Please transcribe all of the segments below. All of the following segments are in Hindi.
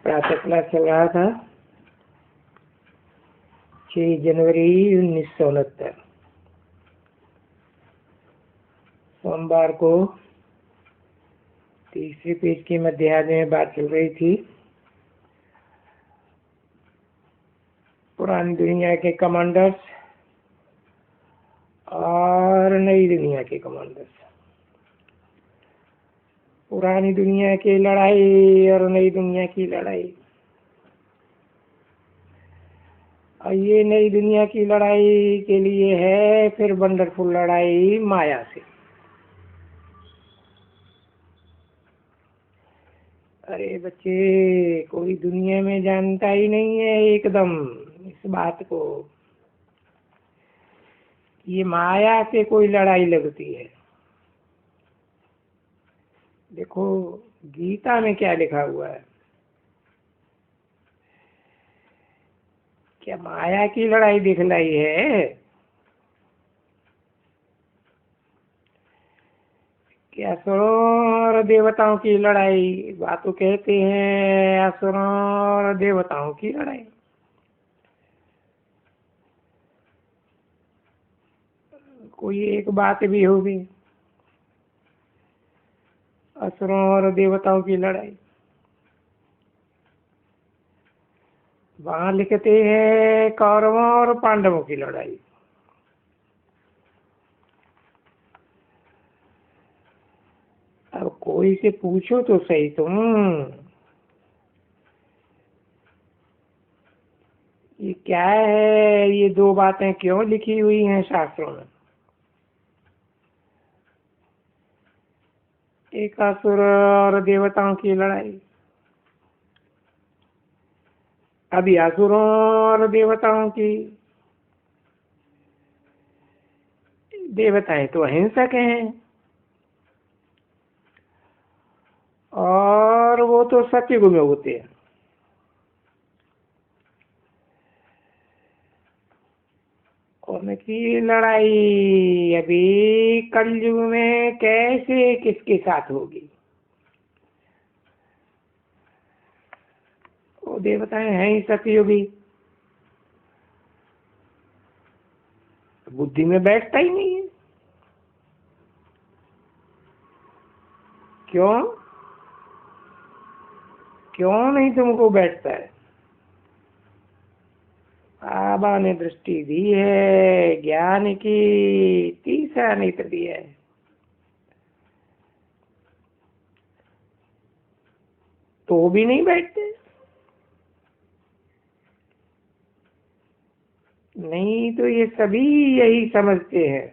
प्रातः क्लास चल रहा था 6 जनवरी 1969 सोमवार को तीसरे पेज के मध्याह्न में बात चल रही थी पुरानी दुनिया के कमांडर्स और नई दुनिया के कमांडर्स। पुरानी दुनिया की लड़ाई और नई दुनिया की लड़ाई। और ये नई दुनिया की लड़ाई के लिए है फिर वंडरफुल लड़ाई माया से। अरे बच्चे, कोई दुनिया में जानता ही नहीं है एकदम इस बात को, ये माया से कोई लड़ाई लगती है। देखो गीता में क्या लिखा हुआ है, क्या माया की लड़ाई दिखलाई है? क्या असुरों और देवताओं की लड़ाई? बात तो कहते हैं असुरों और देवताओं की लड़ाई। कोई एक बात भी होगी, असुरों और देवताओं की लड़ाई। वहां लिखते हैं कौरवों और पांडवों की लड़ाई। अब कोई से पूछो तो सही तुम, ये क्या है, ये दो बातें क्यों लिखी हुई हैं शास्त्रों में? एक असुर और देवताओं की लड़ाई। अभी असुरों और देवताओं की, देवताएं तो अहिंसक हैं और वो तो सत्युग में होते हैं। उनकी लड़ाई अभी कलयुग में कैसे किसके साथ होगी? वो देवताएं हैं ही सतयुगी, बुद्धि में बैठता ही नहीं है। क्यों क्यों नहीं तुमको बैठता है? बाबा ने दृष्टि दी है, ज्ञान की तीसरा नेत्र दिया है। तो भी नहीं बैठते। नहीं तो ये सभी यही समझते हैं,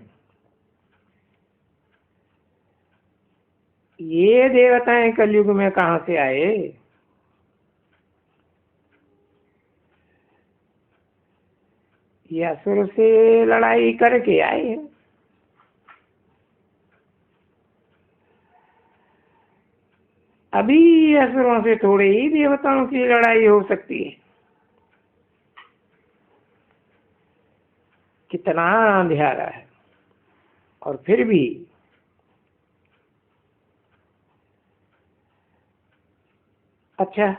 ये देवताएं कलयुग में कहां से आए? ये असुर से लड़ाई करके आए हैं। अभी असुरों से थोड़े ही देवताओं की लड़ाई हो सकती है। कितना अंधेरा है। और फिर भी अच्छा,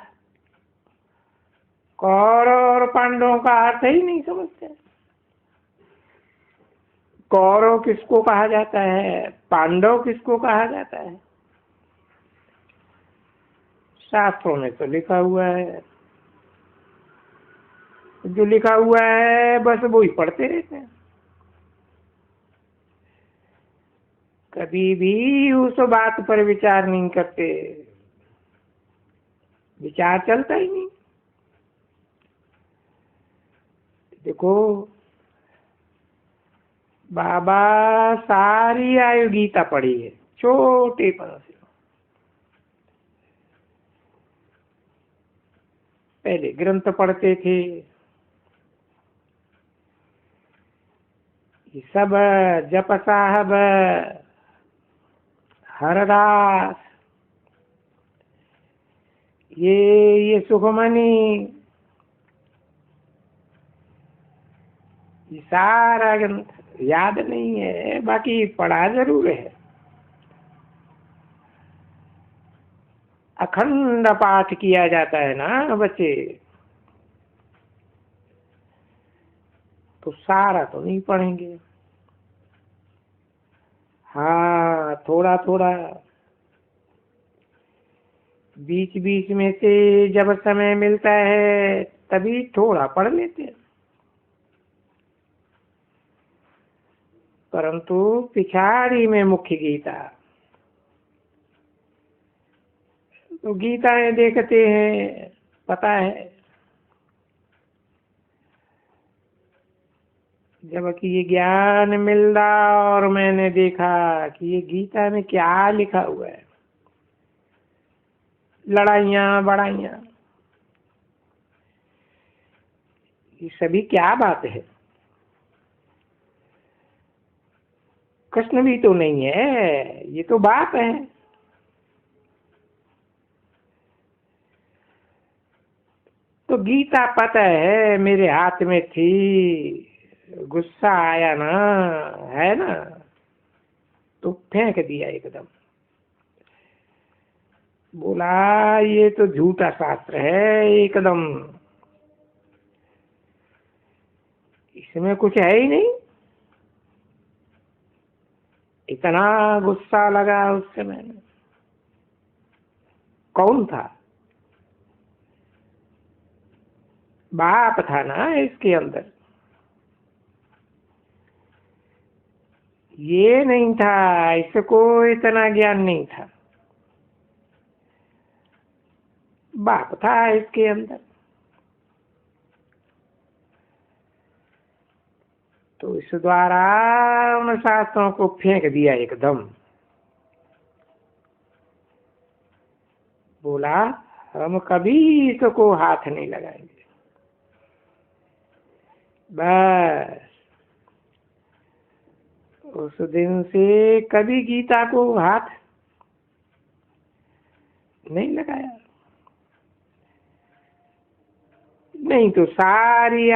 कौरव और पांडवों का अर्थ ही नहीं समझते। कौरव किसको कहा जाता है, पांडव किसको कहा जाता है? शास्त्रों में तो लिखा हुआ है, जो लिखा हुआ है बस वो ही पढ़ते रहते हैं। कभी भी उस बात पर विचार नहीं करते, विचार चलता ही नहीं। देखो बाबा सारी आयु गीता पढ़ी है, छोटे पर से। पहले ग्रंथ पढ़ते थे, ये सब जप साहब, हरदास, ये सुखमणि, ये सारा ग्रंथ याद नहीं है, बाकी पढ़ा जरूर है। अखंड पाठ किया जाता है ना बच्चे, तो सारा तो नहीं पढ़ेंगे। हाँ, थोड़ा थोड़ा बीच बीच में से जब समय मिलता है तभी थोड़ा पढ़ लेते हैं, परंतु पिछाड़ी में मुख्य गीता, तो गीताएं देखते हैं, पता है। जबकि ये ज्ञान मिल रहा और मैंने देखा कि ये गीता में क्या लिखा हुआ है, लड़ाइयाँ बड़ाइयाँ, ये सभी क्या बात है। कृष्ण भी तो नहीं है, ये तो बाप है। तो गीता पता है मेरे हाथ में थी, गुस्सा आया ना, है ना, तो फेंक दिया एकदम। बोला ये तो झूठा शास्त्र है एकदम, इसमें कुछ है ही नहीं। इतना गुस्सा लगा उस समय। कौन था? बाप था ना इसके अंदर, ये नहीं था, इसको इतना ज्ञान नहीं था। बाप था इसके अंदर, तो इस द्वारा उन शास्त्रों को फेंक दिया एकदम। बोला हम कभी इसको हाथ नहीं लगाएंगे। बस उस दिन से कभी गीता को हाथ नहीं लगाया। नहीं तो सारी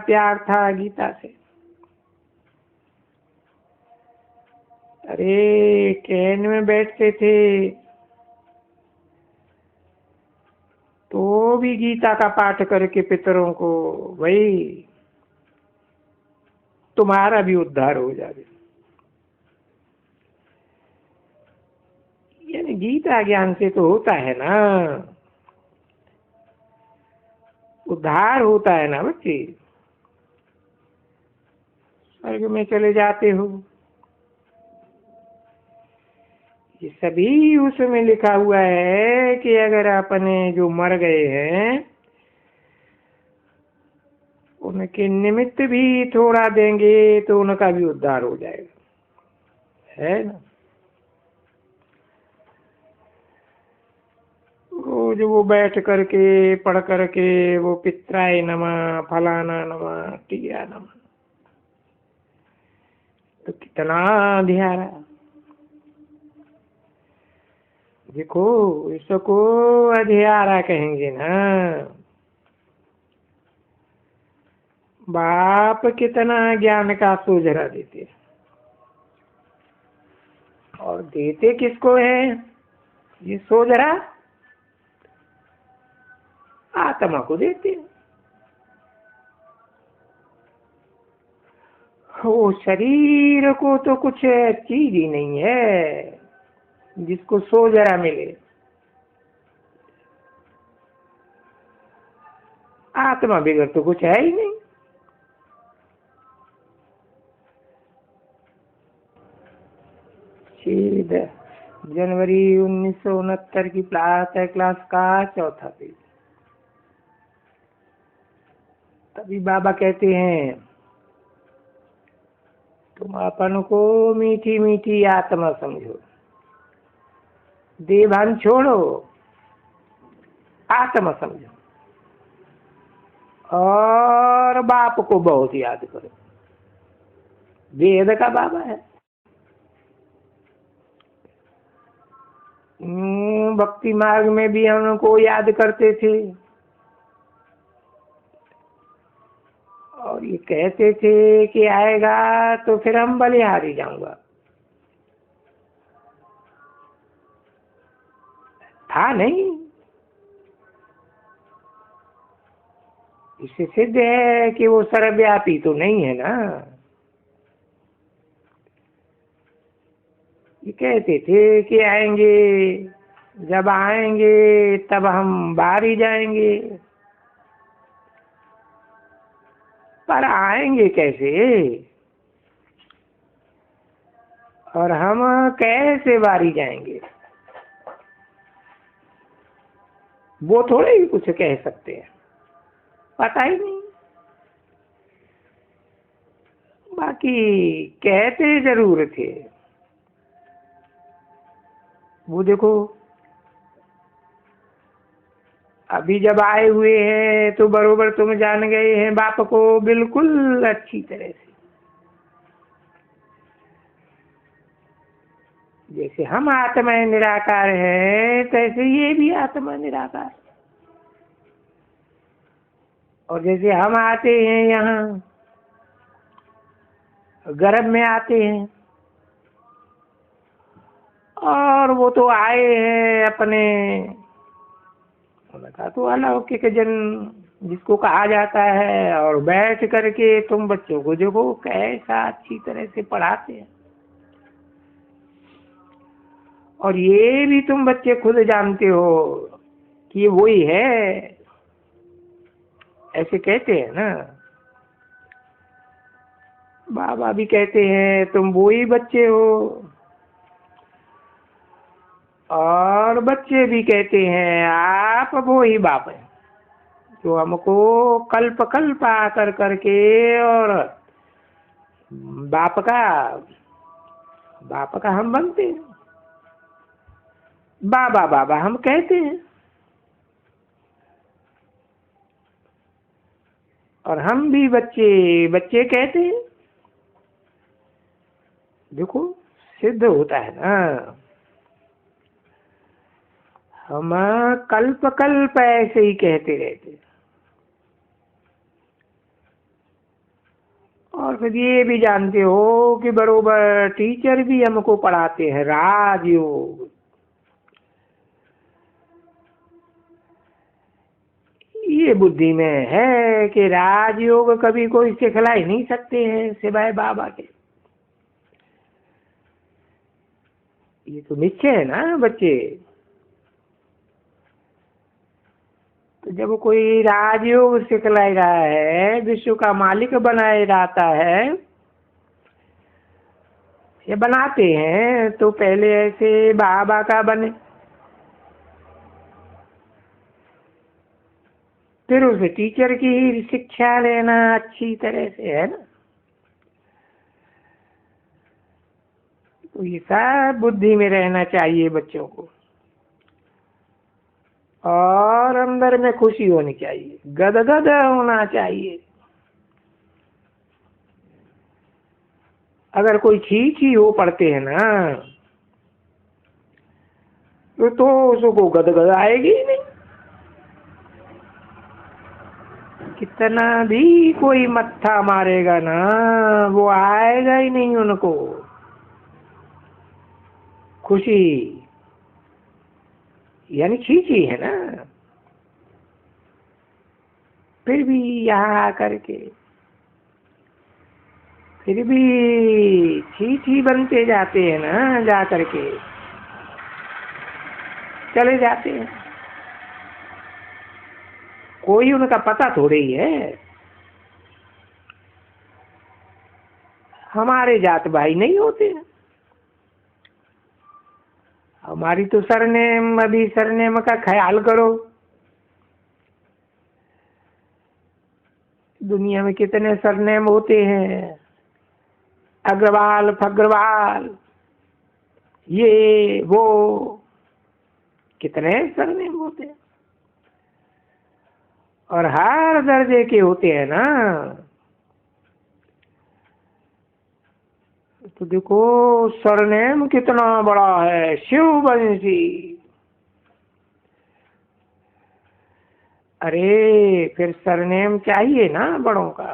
प्यार था गीता से। अरे ट्रेन में बैठते थे तो भी गीता का पाठ करके पितरों को, भाई तुम्हारा भी उद्धार हो जाए। यानी गीता ज्ञान से तो होता है ना, उद्धार होता है ना बच्चे, स्वर्ग में चले जाते हो। ये सभी उसमें लिखा हुआ है कि अगर अपने जो मर गए हैं उनके निमित्त भी थोड़ा देंगे तो उनका भी उद्धार हो जाएगा, है ना। रोज वो बैठ करके पढ़ करके वो पितराय नमः, फलाना नमः, टिया नमः, तो कितना ध्यान। देखो इसको अधियारा कहेंगे ना। बाप कितना ज्ञान का सोझरा देते, और देते किसको है ये सोझरा? आत्मा को देते। वो शरीर को तो कुछ चीज ही नहीं है जिसको सोझरा मिले। आत्मा बिगड़ तो कुछ है ही नहीं। जनवरी 1969 की प्रातः क्लास का चौथा पेज। तभी बाबा कहते हैं तुम अपन को मीठी मीठी आत्मा समझो, देभान छोड़ो, आत्मा समझो, और बाप को बहुत याद करो। वेद का बाबा है। भक्ति मार्ग में भी हम उनको याद करते थे, और ये कहते थे कि आएगा तो फिर हम बलिहारी जाऊंगा। था नहीं। इससे सिद्ध है कि वो सर्वव्यापी तो नहीं है ना। ये कहते थे कि आएंगे, जब आएंगे तब हम बाहर ही जाएंगे। पर आएंगे कैसे और हम कैसे बाहर जाएंगे, वो थोड़े ही कुछ कह सकते हैं, पता ही नहीं। बाकी कहते जरूर थे। वो देखो, अभी जब आए हुए हैं तो बरोबर तुम जान गए हैं बाप को बिल्कुल अच्छी तरह से। जैसे हम आत्मा निराकार है, तैसे ये भी आत्मा निराकार। और जैसे हम आते हैं यहाँ, गर्भ में आते हैं, और वो तो आए हैं अपने, उनका तो अलौकिक जन्म जिसको कहा जाता है। और बैठ करके तुम बच्चों को देखो कैसा अच्छी तरह से पढ़ाते हैं। और ये भी तुम बच्चे खुद जानते हो कि ये वही है, ऐसे कहते हैं ना। बाबा भी कहते हैं तुम वही बच्चे हो, और बच्चे भी कहते हैं आप वो ही बाप हैं, जो हमको कल्प कल्प आकर करके और बाप का हम बनते हैं। बाबा बाबा हम कहते हैं, और हम भी बच्चे बच्चे कहते हैं। देखो सिद्ध होता है ना। हम कल्प कल्प ऐसे ही कहते रहते, और फिर ये भी जानते हो कि बरोबर टीचर भी हमको पढ़ाते हैं राजयोग। ये बुद्धि में है कि राजयोग कभी कोई सिखला ही नहीं सकते हैं सिवाय बाबा के। ये तो निश्चय है ना बच्चे। तो जब कोई राजयोग सिखला रहा है, विश्व का मालिक बनाए रहता है, ये बनाते हैं, तो पहले ऐसे बाबा का बने, फिर उस टीचर की ही शिक्षा लेना अच्छी तरह से, है ना। तो ये सब बुद्धि में रहना चाहिए बच्चों को, और अंदर में खुशी होनी चाहिए, गदगद होना चाहिए। अगर कोई छी हो पढ़ते हैं ना, तो उसको गदगद आएगी ही नहीं। कितना भी कोई मत्था मारेगा ना, वो आएगा ही नहीं उनको खुशी। यानी छी है ना। फिर भी यहाँ आकर के फिर भी छी बनते जाते हैं ना, जा करके चले जाते हैं। कोई उनका पता थोड़े ही है। हमारे जात भाई नहीं होते। हमारी तो सरनेम, अभी सरनेम का ख्याल करो। दुनिया में कितने सरनेम होते हैं, अग्रवाल फग्रवाल, ये वो, कितने सरनेम होते हैं, और हर दर्जे के होते हैं ना। तो देखो सरनेम कितना बड़ा है, शिववंशी। अरे फिर सरनेम चाहिए ना बड़ों का,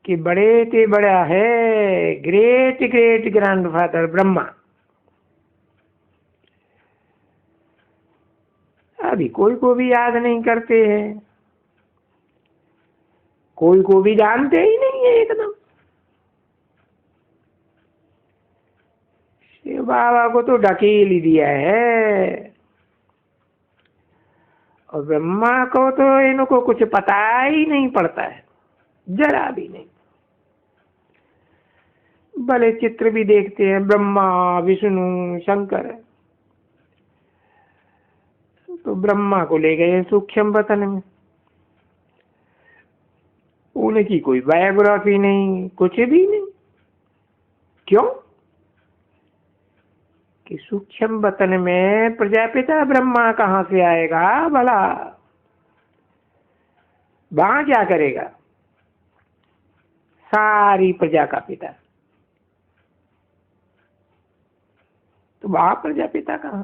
कि बड़े से बड़ा है ग्रेट ग्रेट ग्रैंडफादर ब्रह्मा, अभी कोई को भी याद नहीं करते हैं, कोई को भी जानते ही नहीं है एकदम। शिव बाबा को तो ढकेल ही दिया है, और ब्रह्मा को तो इनको कुछ पता ही नहीं पड़ता है, जरा भी नहीं। भले चित्र भी देखते हैं, ब्रह्मा विष्णु शंकर, तो ब्रह्मा को ले गए सूक्ष्म वतन में, उनकी कोई बायोग्राफी नहीं, कुछ भी नहीं। क्यों? कि सूक्ष्म वतन में प्रजापिता ब्रह्मा कहां से आएगा भला, वहां क्या करेगा? सारी प्रजा का पिता, तो वहां प्रजापिता कहां?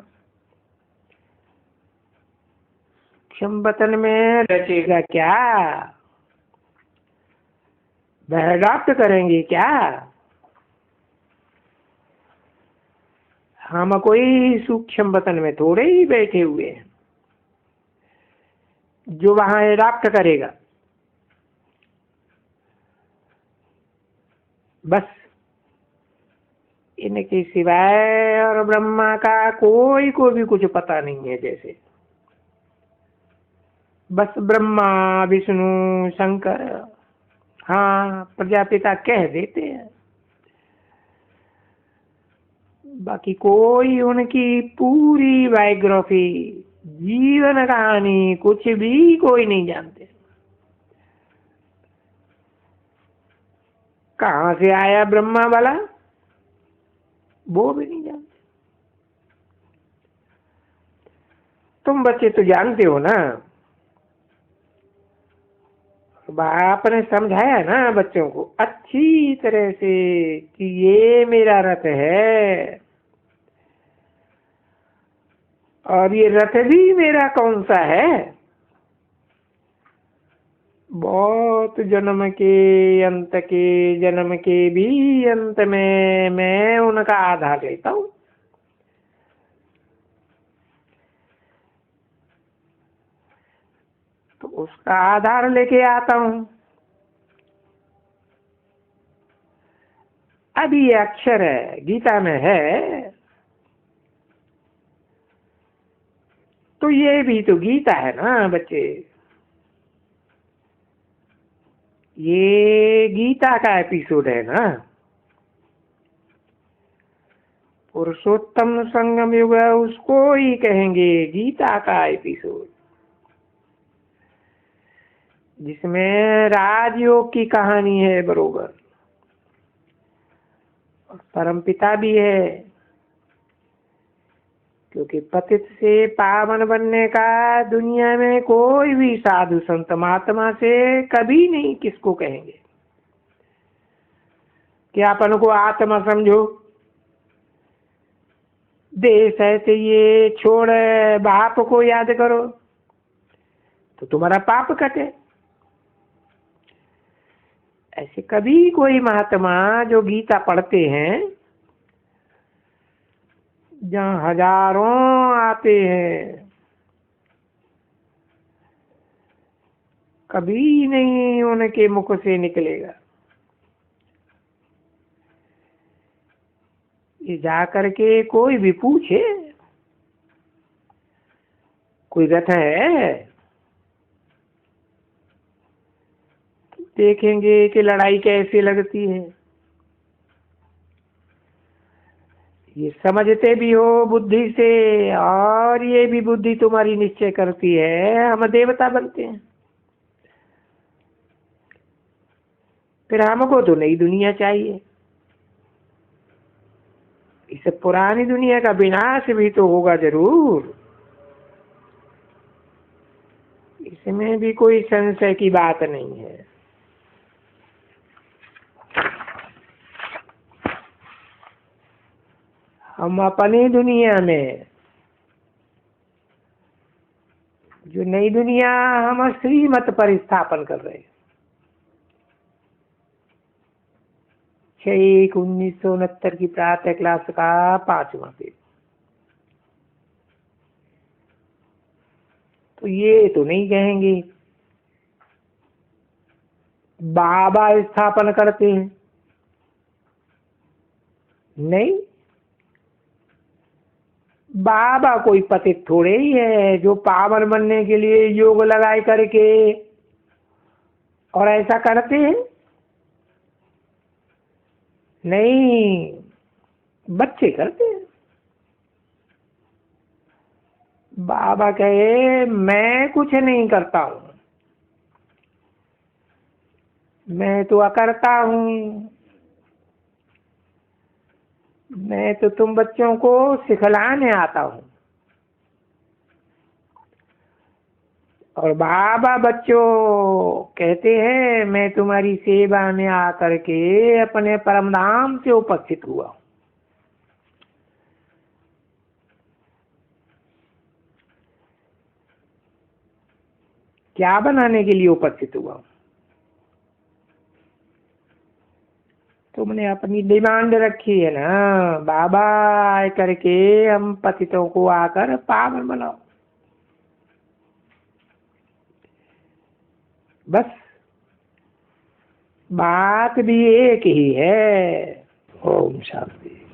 सूक्ष्म वतन में रचेगा क्या? वह अडॉप्ट करेंगे क्या? हम कोई सूक्ष्म वतन में थोड़े ही बैठे हुए हैं जो वहां अडॉप्ट करेगा। बस इनके सिवाय और ब्रह्मा का कोई को भी कुछ पता नहीं है। जैसे बस ब्रह्मा विष्णु शंकर, हाँ, प्रजापिता कह देते हैं, बाकी कोई उनकी पूरी बायोग्राफी, जीवन कहानी कुछ भी कोई नहीं जानते। कहां से आया ब्रह्मा वाला, वो भी नहीं जानते। तुम बच्चे तो जानते हो ना, बाप ने समझाया ना बच्चों को अच्छी तरह से कि ये मेरा रथ है, और ये रथ भी मेरा कौन सा है, बहुत जन्म के अंत के जन्म के भी अंत में मैं उनका आधार लेता हूं। तो उसका आधार लेके आता हूं। अभी ये अक्षर है, गीता में है, तो ये भी तो गीता है ना बच्चे। ये गीता का एपिसोड है ना। पुरुषोत्तम संगम युग उसको ही कहेंगे गीता का एपिसोड, जिसमें राजयोग की कहानी है बरोबर, और परमपिता भी है, क्योंकि पतित से पावन बनने का दुनिया में कोई भी साधु संत महात्मा से कभी नहीं किसको कहेंगे कि अपन को आत्मा समझो, देश है चाहिए, छोड़ बाप को याद करो तो तुम्हारा पाप कटे। ऐसे कभी कोई महात्मा जो गीता पढ़ते हैं, जहाँ हजारों आते हैं, कभी नहीं उनके मुख से निकलेगा ये जाकर के कोई भी पूछे कोई रथ है, देखेंगे कि लड़ाई कैसे लगती है। ये समझते भी हो बुद्धि से, और ये भी बुद्धि तुम्हारी निश्चय करती है हम देवता बनते हैं। फिर हमको तो नई दुनिया चाहिए। इस पुरानी दुनिया का विनाश भी तो होगा जरूर, इसमें भी कोई संशय की बात नहीं है। हम अपनी दुनिया में, जो नई दुनिया हम श्रीमत पर स्थापन कर रहे हैं, 6/1/1969 की प्रातः क्लास का 5वां पेज। तो ये तो नहीं कहेंगे बाबा स्थापन करते हैं। नहीं, बाबा कोई पतित थोड़े ही है जो पावन बनने के लिए योग लगाए करके और ऐसा करते हैं। नहीं, बच्चे करते हैं। बाबा कहे मैं कुछ नहीं करता हूं, मैं तो अकर्ता हूं, मैं तो तुम बच्चों को सिखलाने आता हूं। और बाबा बच्चों कहते हैं मैं तुम्हारी सेवा में आकर के अपने परम धाम से उपस्थित हुआ। क्या बनाने के लिए उपस्थित हुआ? तुमने अपनी डिमांड रखी है ना, बाबा आए करके हम पतितों को आकर पावन बनाओ। बस बात भी एक ही है। ओम शांति।